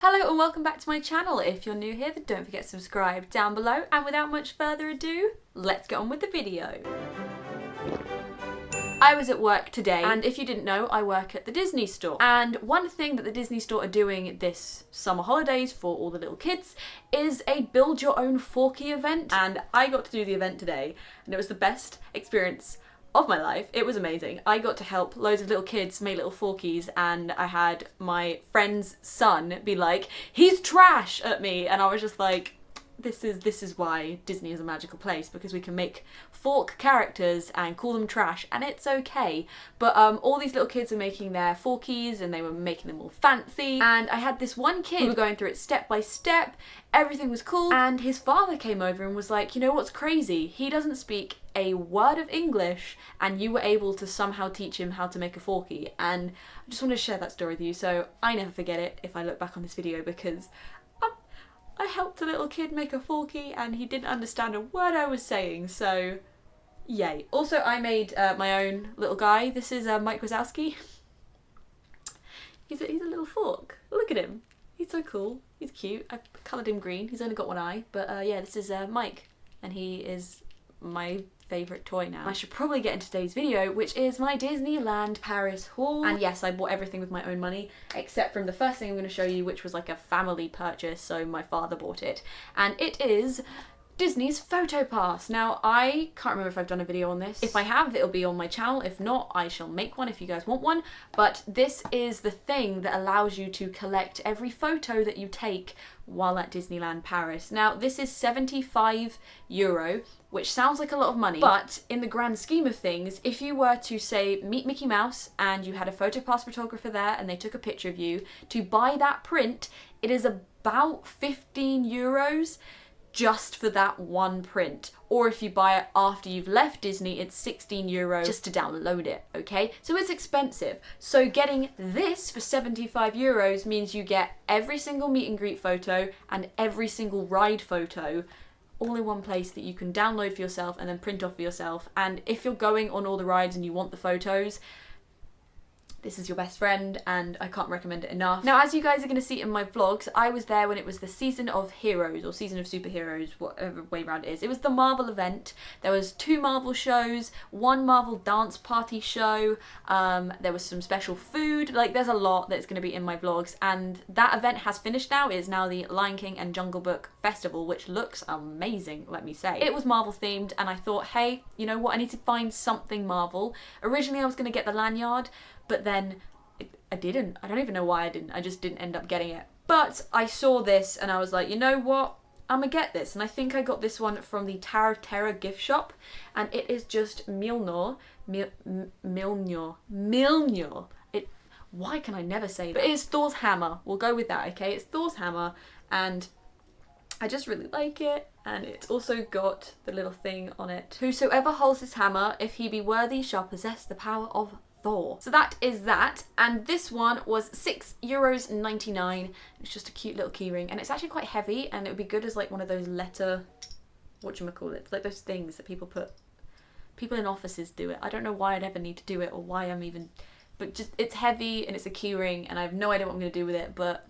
Hello and welcome back to my channel. If you're new here, then don't forget to subscribe down below, and without much further ado, let's get on with the video. I was at work today, and if you didn't know, I work at the Disney store. And one thing that the Disney store are doing this summer holidays for all the little kids is a build your own forky event. And I got to do the event today, and it was the best experience of my life. It was amazing. I got to help loads of little kids make little forkies, and I had my friend's son be like, "He's trash" at me, and I was just like, this is why Disney is a magical place, because we can make fork characters and call them trash and it's okay. But all these little kids were making their forkies and they were making them all fancy, and I had this one kid who were going through it step by step. Everything was cool, and his father came over and was like, you know what's crazy? He doesn't speak a word of English and you were able to somehow teach him how to make a forky. And I just want to share that story with you so I never forget it if I look back on this video, because I helped a little kid make a forky and he didn't understand a word I was saying, so yay. Also, I made my own little guy. This is Mike Wazowski. He's a little fork. Look at him. He's so cool. He's cute. I coloured him green. He's only got one eye, but yeah, this is Mike, and he is my favourite toy now. I should probably get into today's video, which is my Disneyland Paris haul. And yes, I bought everything with my own money, except from the first thing I'm going to show you, which was like a family purchase, so my father bought it. And it is Disney's Photopass. Now, I can't remember if I've done a video on this. If I have, it'll be on my channel. If not, I shall make one if you guys want one. But this is the thing that allows you to collect every photo that you take while at Disneyland Paris. Now, this is €75, which sounds like a lot of money, but in the grand scheme of things, if you were to, say, meet Mickey Mouse and you had a Photopass photographer there and they took a picture of you, to buy that print, it is about €15 just for that one print. Or if you buy it after you've left Disney, it's €16 just to download it, okay? So it's expensive. So getting this for €75 means you get every single meet and greet photo and every single ride photo all in one place that you can download for yourself and then print off for yourself. And if you're going on all the rides and you want the photos, this is your best friend, and I can't recommend it enough. Now, as you guys are going to see in my vlogs, I was there when it was the Season of Heroes, or Season of Superheroes, whatever way around it is. It was the Marvel event. There was 2 Marvel shows, 1 Marvel dance party show, there was some special food. Like, there's a lot that's going to be in my vlogs, and that event has finished now. It is now the Lion King and Jungle Book Festival, which looks amazing, let me say. It was Marvel themed, and I thought, hey, you know what, I need to find something Marvel. Originally, I was going to get the lanyard, but then I didn't. I don't even know why I didn't. I just didn't end up getting it. But I saw this and I was like, you know what? I'm gonna get this. And I think I got this one from the Tower of Terror gift shop. And it is just Mjolnir. Why can I never say that? But it is Thor's hammer. We'll go with that, okay? It's Thor's hammer. And I just really like it. And it's also got the little thing on it. Whosoever holds this hammer, if he be worthy, shall possess the power of Thor. So that is that, and this one was €6.99. It's just a cute little keyring, and it's actually quite heavy, and it would be good as like one of those letter, whatchamacallit, like those things that people in offices do it. I don't know why I'd ever need to do it, or why I'm even, but just, it's heavy, and it's a keyring, and I have no idea what I'm going to do with it, but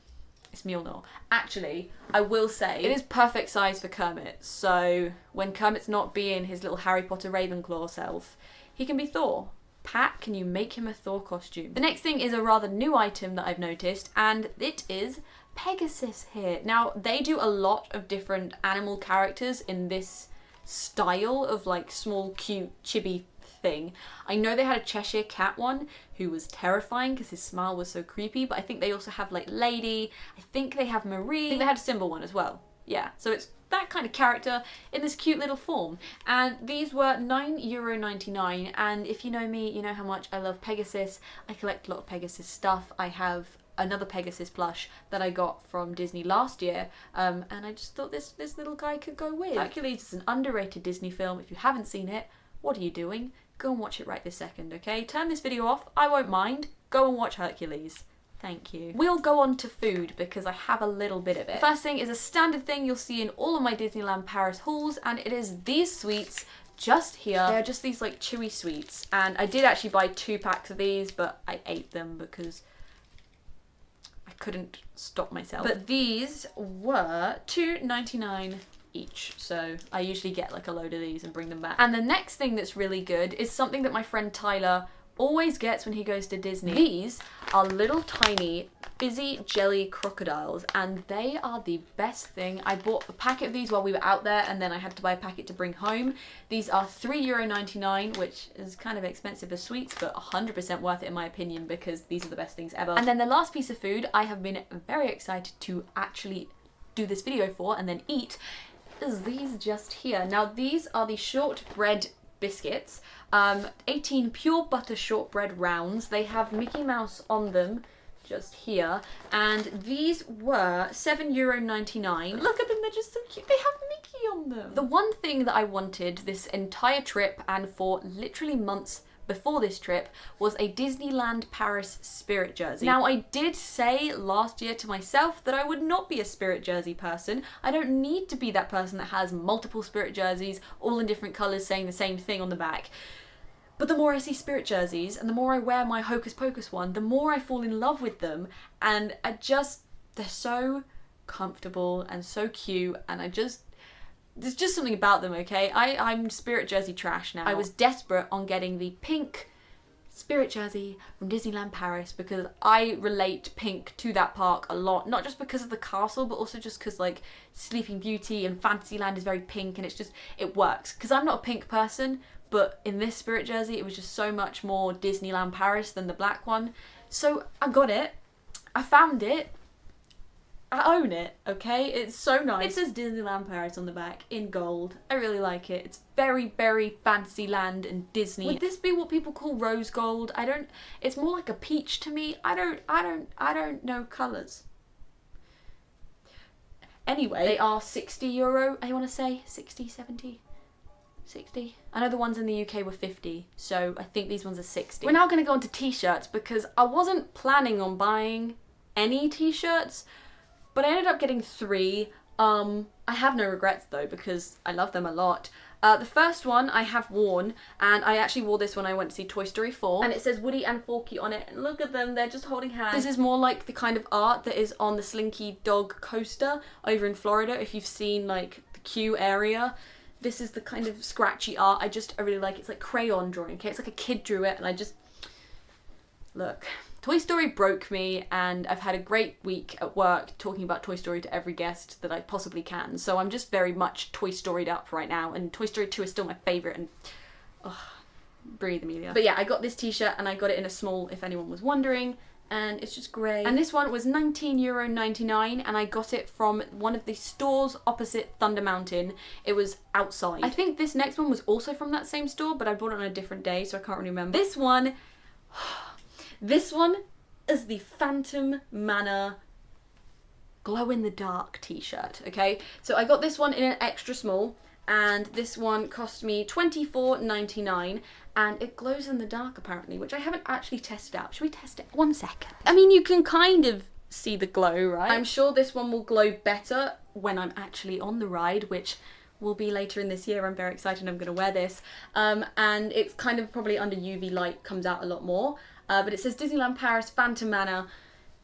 it's Mjolnir. Actually, I will say, it is perfect size for Kermit, so when Kermit's not being his little Harry Potter Ravenclaw self, he can be Thor. Pat, can you make him a Thor costume? The next thing is a rather new item that I've noticed, and it is Pegasus here. Now, they do a lot of different animal characters in this style of like small, cute, chibi thing. I know they had a Cheshire Cat one who was terrifying because his smile was so creepy, but I think they also have like Lady, I think they have Marie, I think they had a Simba one as well. Yeah, so it's that kind of character in this cute little form. And these were €9.99, and if you know me, you know how much I love Pegasus. I collect a lot of Pegasus stuff. I have another Pegasus plush that I got from Disney last year, and I just thought this little guy could go with. Hercules is an underrated Disney film. If you haven't seen it, what are you doing? Go and watch it right this second, okay? Turn this video off, I won't mind. Go and watch Hercules. Thank you. We'll go on to food because I have a little bit of it. First thing is a standard thing you'll see in all of my Disneyland Paris hauls, and it is these sweets just here. They're just these like chewy sweets, and I did actually buy 2 packs of these, but I ate them because I couldn't stop myself. But these were $2.99 each, so I usually get like a load of these and bring them back. And the next thing that's really good is something that my friend Tyler always gets when he goes to Disney. These are little tiny fizzy jelly crocodiles, and they are the best thing. I bought a packet of these while we were out there, and then I had to buy a packet to bring home. These are €3.99, which is kind of expensive as sweets, but 100% worth it in my opinion, because these are the best things ever. And then the last piece of food I have been very excited to actually do this video for and then eat is these just here. Now these are the Shortbread biscuits, 18 pure butter shortbread rounds. They have Mickey Mouse on them just here, and these were €7.99. Look at them, they're just so cute. They have Mickey on them. The one thing that I wanted this entire trip, and for literally months before this trip, was a Disneyland Paris Spirit jersey. Now I did say last year to myself that I would not be a Spirit jersey person. I don't need to be that person that has multiple Spirit jerseys, all in different colours saying the same thing on the back. But the more I see Spirit jerseys and the more I wear my Hocus Pocus one, the more I fall in love with them, and they're so comfortable and so cute, and there's just something about them, okay? I'm Spirit jersey trash now. I was desperate on getting the pink Spirit jersey from Disneyland Paris because I relate pink to that park a lot. Not just because of the castle, but also just because like Sleeping Beauty and Fantasyland is very pink, and it works. Because I'm not a pink person, but in this Spirit jersey, it was just so much more Disneyland Paris than the black one. So I got it. I found it. I own it, okay? It's so nice. It says Disneyland Paris on the back in gold. I really like it. It's very, very Fantasyland and Disney. Would this be what people call rose gold? It's more like a peach to me. I don't know colours. Anyway, they are €60, I want to say. 60, 70, 60. I know the ones in the UK were 50, so I think these ones are 60. We're now going to go on to t-shirts because I wasn't planning on buying any t-shirts, but I ended up getting 3. I have no regrets though because I love them a lot. The first one I have worn, and I actually wore this when I went to see Toy Story 4, and it says Woody and Forky on it, and look at them, they're just holding hands. This is more like the kind of art that is on the Slinky Dog coaster over in Florida, if you've seen like the queue area. This is the kind of scratchy art I really like. It's like crayon drawing, okay? It's like a kid drew it, and look. Toy Story broke me, and I've had a great week at work talking about Toy Story to every guest that I possibly can. So I'm just very much Toy Storied up right now, and Toy Story 2 is still my favourite, and breathe, Amelia. But yeah, I got this t-shirt, and I got it in a small, if anyone was wondering, and it's just grey. And this one was €19.99, and I got it from one of the stores opposite Thunder Mountain. It was outside. I think this next one was also from that same store, but I bought it on a different day, so I can't really remember. This one is the Phantom Manor glow-in-the-dark t-shirt, okay? So I got this one in an extra small, and this one cost me $24.99, and it glows in the dark apparently, which I haven't actually tested out. Should we test it? 1 second. I mean, you can kind of see the glow, right? I'm sure this one will glow better when I'm actually on the ride, which will be later in this year. I'm very excited. I'm going to wear this. And it's kind of probably under UV light, comes out a lot more. But it says Disneyland Paris Phantom Manor,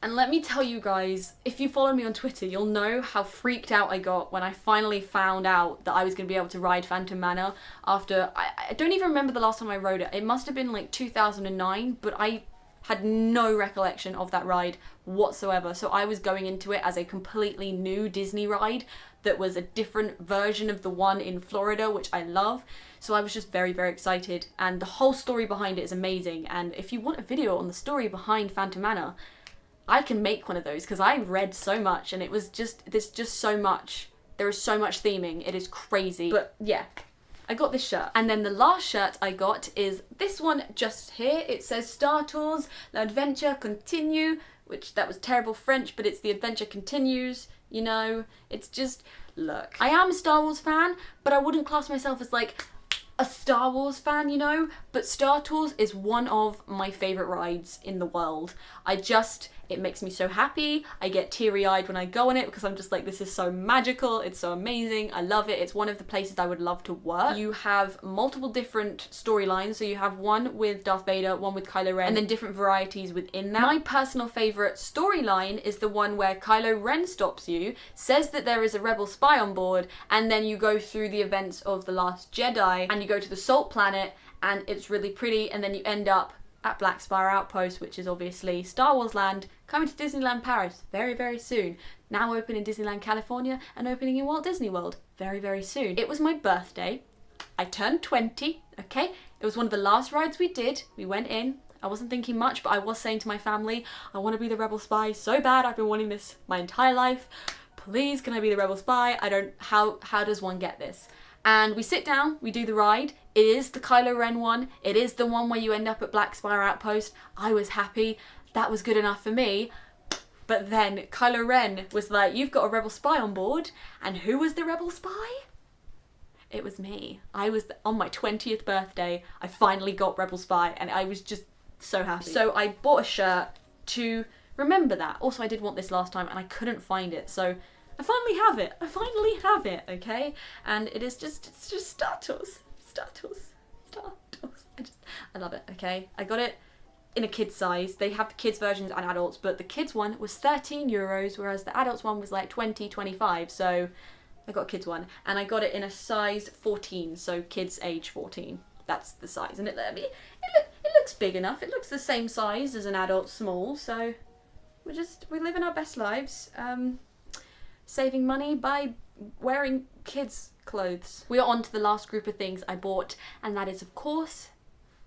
and let me tell you guys, if you follow me on Twitter, you'll know how freaked out I got when I finally found out that I was going to be able to ride Phantom Manor after, I don't even remember the last time I rode it. It must have been like 2009, but I had no recollection of that ride whatsoever. So I was going into it as a completely new Disney ride that was a different version of the one in Florida, which I love. So I was just very, very excited, and the whole story behind it is amazing. And if you want a video on the story behind Phantom Manor, I can make one of those because I read so much, and there's just so much. There is so much theming. It is crazy. But yeah, I got this shirt. And then the last shirt I got is this one just here. It says Star Tours, l'adventure continue, which that was terrible French, but it's the adventure continues, you know. It's just, look, I am a Star Wars fan, but I wouldn't class myself as like a Star Wars fan, you know, but Star Tours is one of my favourite rides in the world. It makes me so happy. I get teary-eyed when I go on it because I'm just like, this is so magical, it's so amazing, I love it. It's one of the places I would love to work. You have multiple different storylines, so you have one with Darth Vader, one with Kylo Ren, and then different varieties within that. My personal favourite storyline is the one where Kylo Ren stops you, says that there is a rebel spy on board, and then you go through the events of The Last Jedi, and you go to the Salt Planet, and it's really pretty, and then you end up at Black Spire Outpost, which is obviously Star Wars land, coming to Disneyland Paris very, very soon. Now open in Disneyland California and opening in Walt Disney World very, very soon. It was my birthday. I turned 20, okay? It was one of the last rides we did. We went in. I wasn't thinking much, but I was saying to my family, I want to be the rebel spy so bad. I've been wanting this my entire life. Please, can I be the rebel spy? How does one get this? And we sit down, we do the ride. It is the Kylo Ren one. It is the one where you end up at Black Spire Outpost. I was happy. That was good enough for me. But then Kylo Ren was like, you've got a rebel spy on board. And who was the rebel spy? It was me. I was on my 20th birthday. I finally got rebel spy and I was just so happy. So I bought a shirt to remember that. Also, I did want this last time and I couldn't find it. So I finally have it. I finally have it, okay? And it's just Star Tours. Star Tours. Star Tours. I love it, okay? I got it in a kid's size. They have the kids versions and adults, but the kids one was €13, whereas the adults one was like 20, 25. So I got a kids one, and I got it in a size 14, so kids age 14. That's the size, and it looks big enough. It looks the same size as an adult small, so we're living our best lives. Saving money by wearing kids' clothes. We are on to the last group of things I bought, and that is, of course,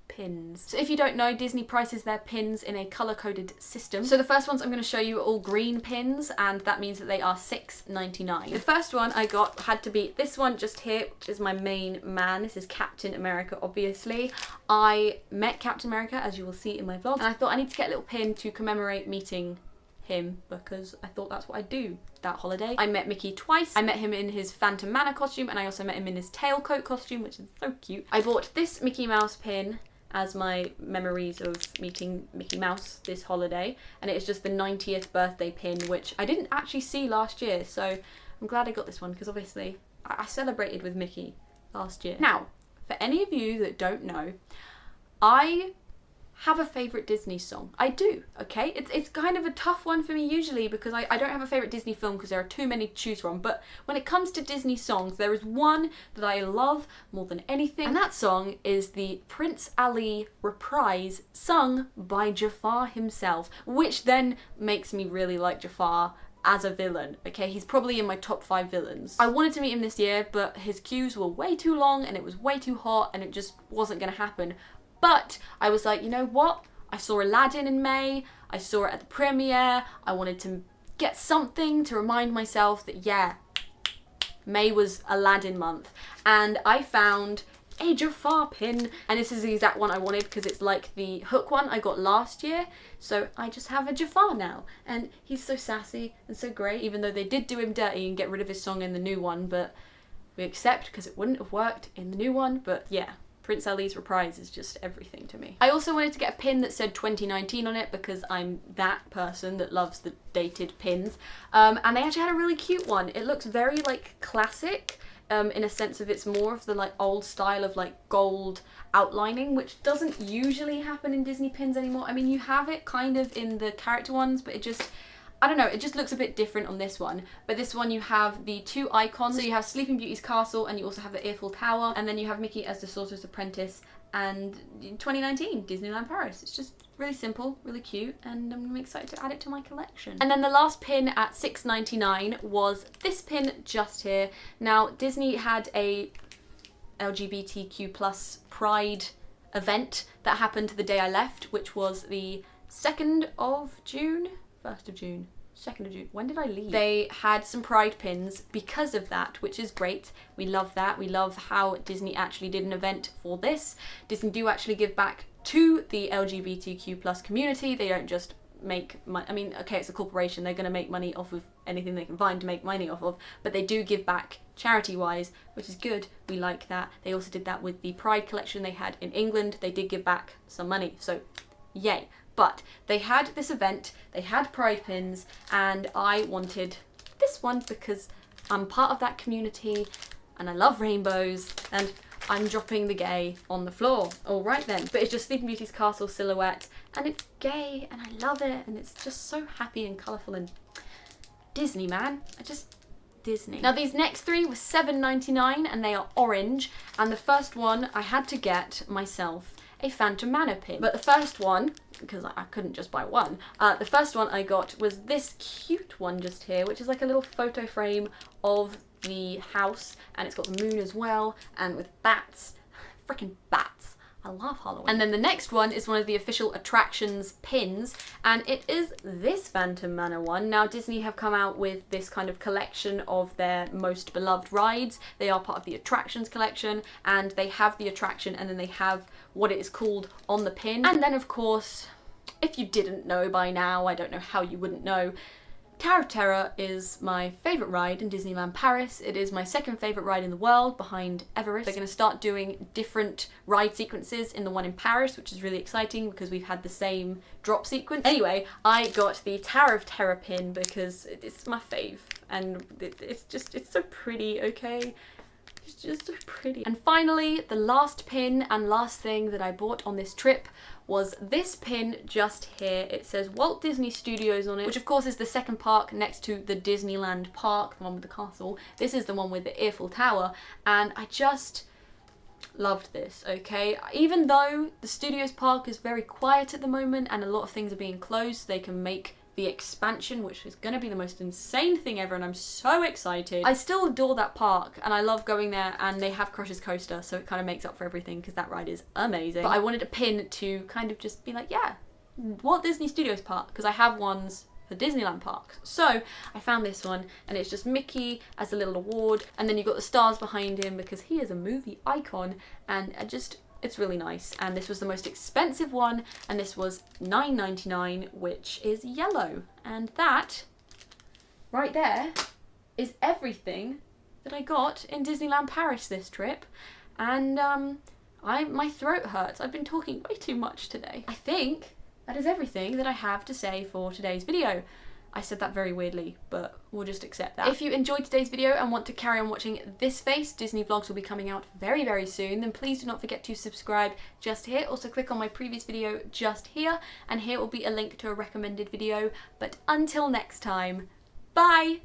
pins. So if you don't know, Disney prices their pins in a colour-coded system. So the first ones I'm going to show you are all green pins, and that means that they are $6.99. The first one I got had to be this one just here, which is my main man. This is Captain America, obviously. I met Captain America, as you will see in my vlog, and I thought I need to get a little pin to commemorate meeting him because I thought that's what I'd do that holiday. I met Mickey twice. I met him in his Phantom Manor costume, and I also met him in his tailcoat costume, which is so cute. I bought this Mickey Mouse pin as my memories of meeting Mickey Mouse this holiday, and it is just the 90th birthday pin, which I didn't actually see last year, so I'm glad I got this one because obviously I celebrated with Mickey last year. Now, for any of you that don't know, I have a favourite Disney song. I do, okay? It's kind of a tough one for me usually because I don't have a favourite Disney film because there are too many to choose from, but when it comes to Disney songs, there is one that I love more than anything, and that song is the Prince Ali reprise sung by Jafar himself, which then makes me really like Jafar as a villain, okay? He's probably in my top 5 villains. I wanted to meet him this year, but his queues were way too long and it was way too hot and it just wasn't gonna happen. But I was like, you know what? I saw Aladdin in May, I saw it at the premiere, I wanted to get something to remind myself that, yeah, May was Aladdin month. And I found a Jafar pin, and this is the exact one I wanted because it's like the hook one I got last year. So I just have a Jafar now, and he's so sassy and so great, even though they did do him dirty and get rid of his song in the new one, but we accept because it wouldn't have worked in the new one. But yeah, Prince Ali's reprise is just everything to me. I also wanted to get a pin that said 2019 on it because I'm that person that loves the dated pins. And they actually had a really cute one. It looks very like classic in a sense of it's more of the like old style of like gold outlining, which doesn't usually happen in Disney pins anymore. I mean, you have it kind of in the character ones, but it just, I don't know, it just looks a bit different on this one. But this one you have the 2 icons. So you have Sleeping Beauty's castle and you also have the Eiffel Tower. And then you have Mickey as the Sorcerer's Apprentice and 2019 Disneyland Paris. It's just really simple, really cute, and I'm really excited to add it to my collection. And then the last pin at $6.99 was this pin just here. Now, Disney had a LGBTQ plus pride event that happened the day I left, which was the 2nd of June? 1st of June, 2nd of June. When did I leave? They had some pride pins because of that, which is great. We love that. We love how Disney actually did an event for this. Disney do actually give back to the LGBTQ plus community. They don't just make money. I mean, okay, it's a corporation. They're going to make money off of anything they can find to make money off of, but they do give back charity-wise, which is good. We like that. They also did that with the Pride collection they had in England. They did give back some money, so yay. But they had this event, they had pride pins, and I wanted this one because I'm part of that community and I love rainbows, and I'm dropping the gay on the floor. All right then. But it's just Sleeping Beauty's castle silhouette, and it's gay, and I love it, and it's just so happy and colourful and Disney, man. Disney. Now these next three were $7.99 and they are orange, and the first one I had to get myself a Phantom Manor pin. But the first one, because I couldn't just buy one, the first one I got was this cute one just here, which is like a little photo frame of the house, and it's got the moon as well, and with bats. Freaking bats. I love Halloween. And then the next one is one of the official attractions pins, and it is this Phantom Manor one. Now Disney have come out with this kind of collection of their most beloved rides. They are part of the attractions collection, and they have the attraction and then they have what it is called on the pin. And then of course, if you didn't know by now, I don't know how you wouldn't know, Tower of Terror is my favourite ride in Disneyland Paris. It is my second favourite ride in the world behind Everest. They're going to start doing different ride sequences in the one in Paris, which is really exciting because we've had the same drop sequence. Anyway, I got the Tower of Terror pin because it's my fave, and it's so pretty, okay? It's just so pretty. And finally, the last pin and last thing that I bought on this trip was this pin just here. It says Walt Disney Studios on it, which of course is the second park next to the Disneyland park, the one with the castle. This is the one with the Eiffel Tower, and I just loved this, okay? Even though the Studios park is very quiet at the moment and a lot of things are being closed so they can make the expansion, which is gonna be the most insane thing ever, and I'm so excited. I still adore that park and I love going there, and they have Crush's Coaster, so it kind of makes up for everything because that ride is amazing. But I wanted a pin to kind of just be like, yeah, Walt Disney Studios Park, because I have ones for Disneyland parks. So I found this one, and it's just Mickey as a little award, and then you've got the stars behind him because he is a movie icon, and it's really nice. And this was the most expensive one, and this was $9.99, which is yellow. And that right there is everything that I got in Disneyland Paris this trip. And my throat hurts. I've been talking way too much today. I think that is everything that I have to say for today's video. I said that very weirdly, but we'll just accept that. If you enjoyed today's video and want to carry on watching this face, Disney vlogs will be coming out very, very soon, then please do not forget to subscribe just here. Also click on my previous video just here, and here will be a link to a recommended video. But until next time, bye!